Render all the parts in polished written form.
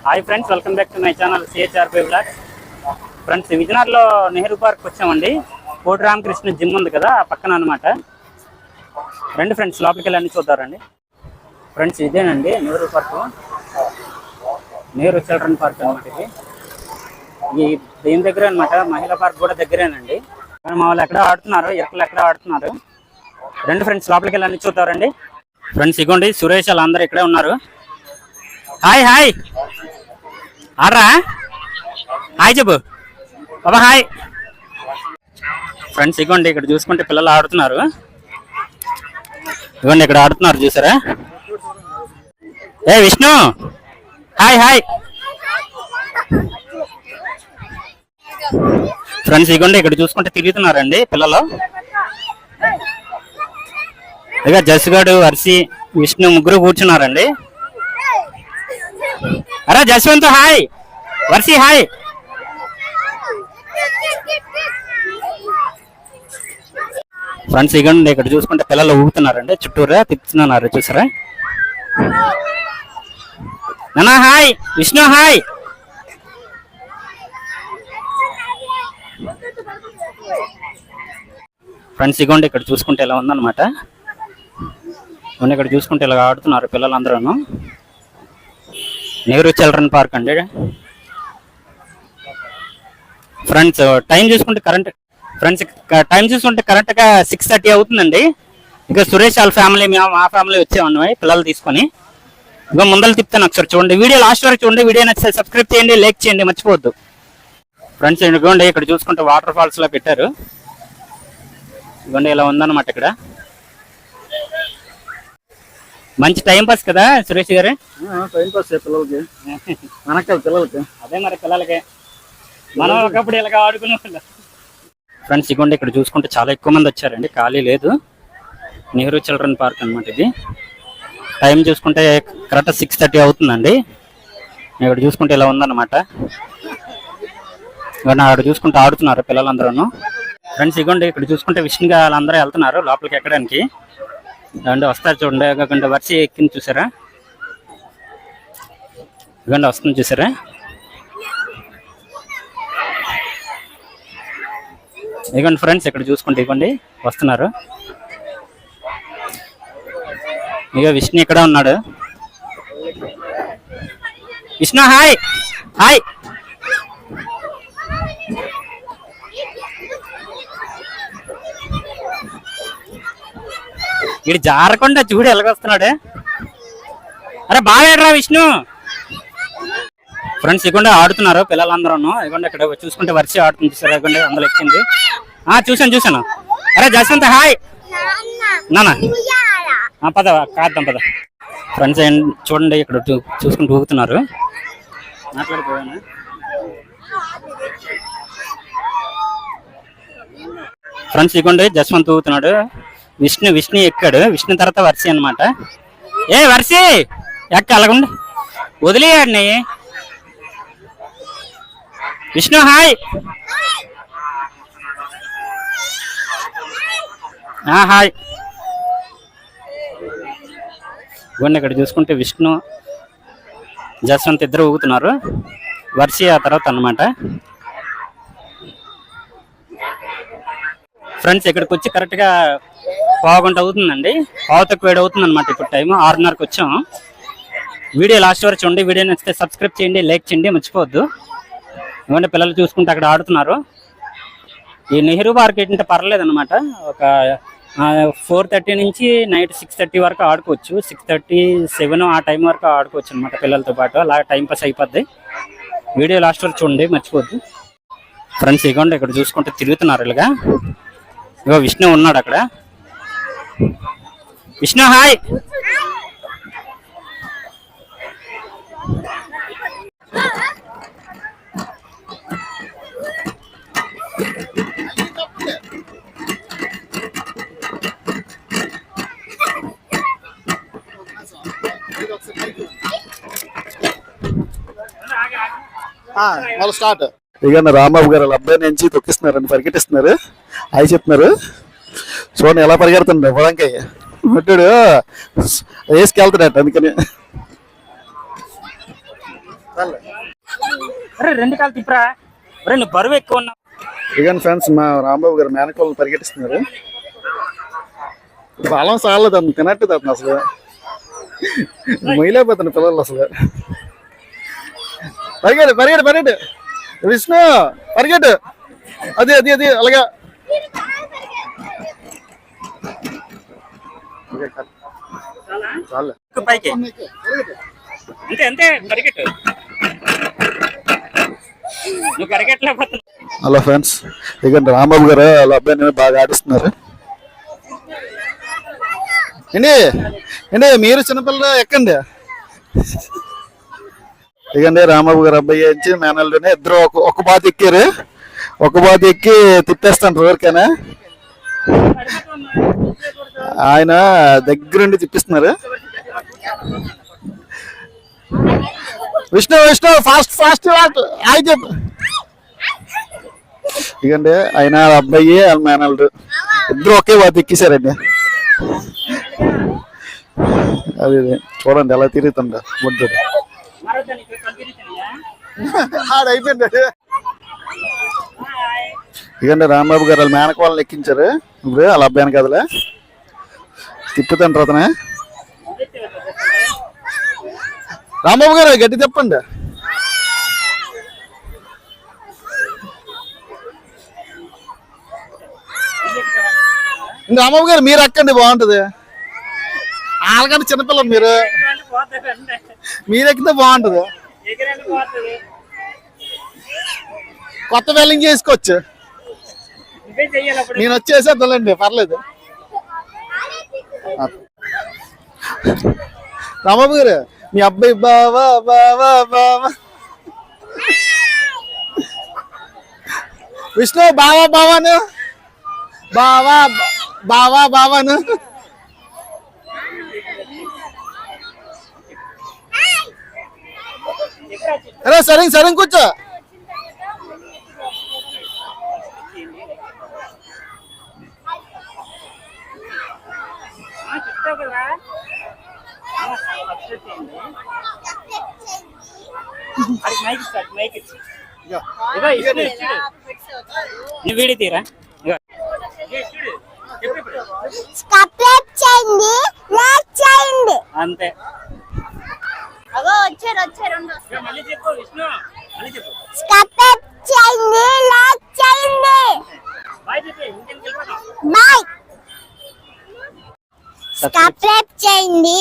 Hi friends, welcome back to my channel CHRP blogs. Friends, విజయనగరంలో Nehru park వచ్చామండి. కోటి Ramakrishna gym ఉంది కదా, ఆ పక్కన అనమాట. రండి ఫ్రెండ్స్, లోపలికి వెళ్ళి అన్ని చూద్దారండి. ఫ్రెండ్స్, ఇదేనండి Nehru park, Nehru children park అనమాట. ఇది దీని దగ్గర అనమాట. మహిళా పార్క్ కూడా దగ్గరేనండి. మా వాళ్ళు ఎక్కడ ఆడుతున్నారు, ఎక్కడ ఆడుతున్నారు. రెండు ఫ్రెండ్స్, లోపలికి వెళ్ళి అన్ని చూద్దారండి. ఫ్రెండ్స్, ఇగోండి సురేష్ వాళ్ళందరూ ఇక్కడే ఉన్నారు. హాయ్ హాయ్ ఆడ్రా, హాయ్ చెప్పు బాబా, హాయ్. ఫ్రెండ్స్, ఇగోండి ఇక్కడ చూసుకుంటే పిల్లలు ఆడుతున్నారు. ఇగోండి ఇక్కడ ఆడుతున్నారు, చూసారా? ఏ విష్ణు, హాయ్ హాయ్. ఫ్రెండ్స్, ఇగోండి ఇక్కడ చూసుకుంటే తిరుగుతున్నారండి పిల్లలు. ఇక జస్గాడు, వర్షి, విష్ణు ముగ్గురు కూర్చున్నారండి. అరే Jaswanth hi, Varshi hi. Friends, ఇగోండి ఇక్కడ చూసుకుంటే పిల్లలు ఊగుతున్నారండి, చుట్టూరా తిప్పుతున్నారు, చూసారా? నానా హాయ్, విష్ణు హాయ్. ఫ్రెండ్స్, ఇగోండి ఇక్కడ చూసుకుంటే ఇలా ఉందన్నమాట. ఇక్కడ చూసుకుంటే ఇలా ఆడుతున్నారు పిల్లలందరూ. నెహ్రూ చిల్డ్రన్ పార్క్ అండి. ఫ్రెండ్స్, టైం చూసుకుంటే కరెక్ట్గా 6:30 అవుతుందండి. ఇక సురేష్ వాళ్ళ ఫ్యామిలీ, మా ఫ్యామిలీ వచ్చామన్నమాట పిల్లలు తీసుకొని. ఇక ముందర తిప్పుతాను, ఒకసారి చూడండి. వీడియో లాస్ట్ వరకు చూడండి. వీడియో నచ్చితే సబ్స్క్రైబ్ చేయండి, లైక్ చేయండి, మర్చిపోవద్దు. ఫ్రెండ్స్, ఇదిగోండి ఇక్కడ చూసుకుంటే వాటర్ ఫాల్స్ లో పెట్టారు. ఇదిగోండి ఇలా ఉందన్నమాట. ఇక్కడ మంచి టైం పాస్ కదా సురేష్ గారు? టైం పాస్ పిల్లలకి, మనకి పిల్లలకి. అదే మరి పిల్లలకి, మనం ఒకప్పుడు ఇలాగ ఆడుకునే వాళ్ళం. ఫ్రెండ్స్, ఇదిగోండి ఇక్కడ చూసుకుంటే చాలా ఎక్కువ మంది వచ్చారండి, ఖాళీ లేదు. నెహ్రూ చిల్డ్రన్ పార్క్ అనమాట ఇది. టైం చూసుకుంటే కరెక్ట్ 6:30 అవుతుందండి. ఇక్కడ చూసుకుంటే ఇలా ఉందన్నమాట. అక్కడ చూసుకుంటే ఆడుతున్నారు పిల్లలందరూ. ఫ్రెండ్స్, ఇదిగోండి ఇక్కడ చూసుకుంటే విష్ణుగా వాళ్ళందరూ వెళ్తున్నారు లోపలికి ఎక్కడానికి. ఇదిగోండి వస్తారు చూడండి. ఇదిగోండి వర్షి ఎక్కింది, చూసారా? ఇదిగోండి వస్తుంది, చూసారా? ఇదిగోండి ఫ్రెండ్స్, ఇక్కడ చూసుకుంటే ఇవ్వండి వస్తున్నారు. ఇక విష్ణు ఇక్కడ ఉన్నాడు. Vishnu hi hi. ఇటు జారకుండా చూడు ఎలాగొస్తున్నాడు. అరే బాగా ఆడరా విష్ణు. ఫ్రెండ్స్, ఇవ్వండి ఆడుతున్నారు పిల్లలందరూ. ఇవ్వండి ఇక్కడ చూసుకుంటే వర్షి ఆడుతుంది, చూసారు? ఇవ్వండి అందులో ఎక్కింది. చూసాను. అరే జస్వంత్ హాయ్. నానా పద కాద్దాం పద. ఫ్రెండ్స్, చూడండి ఇక్కడ చూసుకుంటూ ఊగుతున్నారు. మాట్లాడిపోయాను. ఫ్రెండ్స్, ఇవ్వండి జస్వంత్ ఊగుతున్నాడు. విష్ణు ఎక్కాడు. విష్ణు తర్వాత వర్షి అనమాట. ఏ వర్షి ఎక్క, అలాగుండి వదిలేయాడిని. Vishnu hi hi. ఇవన్నీ ఇక్కడ చూసుకుంటే విష్ణు, జస్వంత్ ఇద్దరు ఊగుతున్నారు. వర్షి ఆ తర్వాత అన్నమాట. ఫ్రెండ్స్, ఇక్కడికి వచ్చి కరెక్ట్గా 1/2 గంట అవుతుందండి. 6:07 అవుతుంది అనమాట. ఇప్పుడు టైం 6:30కి వచ్చాము. వీడియో లాస్ట్ వరకు చూడండి. వీడియో నచ్చితే సబ్స్క్రైబ్ చేయండి, లైక్ చేయండి, మర్చిపోవద్దు. ఇవ్వండి పిల్లలు చూసుకుంటే అక్కడ ఆడుతున్నారు. ఈ నెహ్రూ పార్క్ ఏంటంటే పర్లేదు అనమాట. ఒక 4:30 నుంచి నైట్ 6:30 వరకు ఆడుకోవచ్చు. 6:30, 7 ఆ టైం వరకు ఆడుకోవచ్చు అనమాట పిల్లలతో పాటు. అలా టైం పాస్ అయిపోద్ది. వీడియో లాస్ట్ వరకు చూడండి, మర్చిపోద్దు. ఫ్రెండ్స్, ఇగోండి ఇక్కడ చూసుకుంటే తిరుగుతున్నారు ఇలాగా. ఇగో విష్ణు ఉన్నాడు అక్కడ. విష్ణు హాయ్. స్టార్ట్. ఇక రాంబాబు గారు వాళ్ళ అబ్బాయి నుంచి తొక్కిస్తున్నారండి, పరిగెట్టిస్తున్నారు. అవి చెప్తున్నారు. చూడండి ఎలా పరిగెడుతుండే పొలంకాయ. మట్టుడు వేసుకెళ్తాడట, అందుకని అరే 2 కాలు తిప్పరా. అరే నువ్వు బరువు ఎక్కువ ఉన్నావు. ఇక ఫ్రెండ్స్ మా రాంబాబు గారు మేనకోళ్ళని పరిగెట్టిస్తున్నారు. బలం సాలదు అతను తినట్టు అతను అసలు మొయ్యలేకపోతున్న పిల్లలు అసలు. పరిగెడు పరిగెడు పరిగెడు విష్ణు పరిగెడు. అది అది అది అలాగా. చాలు పైకి అంతే అంతే పరిగెట్టు. నువ్వు పరిగెట్టలేకపోతున్నావు. హలో ఫ్రెండ్స్, ఇక రాంబాబు గారు వాళ్ళ అబ్బాయిని బాగా ఆడిస్తున్నారు. ఏంటి ఏంటి మీరు చిన్నపిల్లలు ఎక్కండి. ఇకండి రాంబాబు గారు అబ్బాయి వచ్చి మేనల్లోనే ఇద్దరు ఒక బాత్ ఎక్కారు. ఒక బాత్ ఎక్కి తిప్పేస్తాను ఎవరికైనా. ఆయన దగ్గరుండి తిప్పిస్తున్నారు. విష్ణు విష్ణు ఫాస్ట్ ఫాస్ట్ ఆయన చెప్పు. ఇకండి ఆయన అబ్బాయి వాళ్ళ మేనల్లు ఇద్దరు ఒకే బాత్ ఎక్కేశారండి. అది చూడండి ఎలా తిరుగుతుండ ముద్దు అయిపోయింది. ఇకండి రాంబాబు గారు వాళ్ళ మేనక వాళ్ళని ఎక్కించారు. ఇప్పుడు వాళ్ళ అబ్బాయిని కదలే తిప్పుతంటారు అతనే. రాంబాబు గారు గట్టి తిప్పండి. రాంబాబు గారు మీరు ఎక్కండి బాగుంటది. వాళ్ళకంటే చిన్నపిల్లలు మీరు ఎక్కితే బాగుంటది. కొత్త వెల్లింగ్ చేసుకోవచ్చు. నేను వచ్చేసేద్దాంలేండి పర్లేదు. రాంబాబు గారు మీ అబ్బాయి బావా బావా బావా విష్ణు బావా బావాను బావా బావా బావాను. అరే సరే సరే కూర్చో. వీడి తీరా అంతే. సబ్స్క్రైబ్ చేయండి,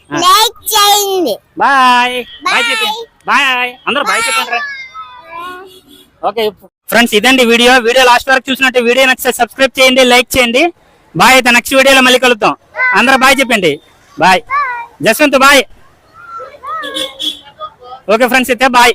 లైక్ చేయండి. బాయ్ బాయ్ చెప్పండి. బాయ్ అందరూ బాయ్ చెప్పండి. ఓకే ఫ్రెండ్స్ ఇదండి వీడియో. లాస్ట్ వరకు చూసినట్టు వీడియో నచ్చితే సబ్స్క్రైబ్ చేయండి, లైక్ చేయండి. బాయ్. అయితే నెక్స్ట్ వీడియోలో మళ్ళీ కలుద్దాం. అందరూ బాయ్ చెప్పండి. Bye. Jaswanth bye. Okay friends అయితే బాయ్.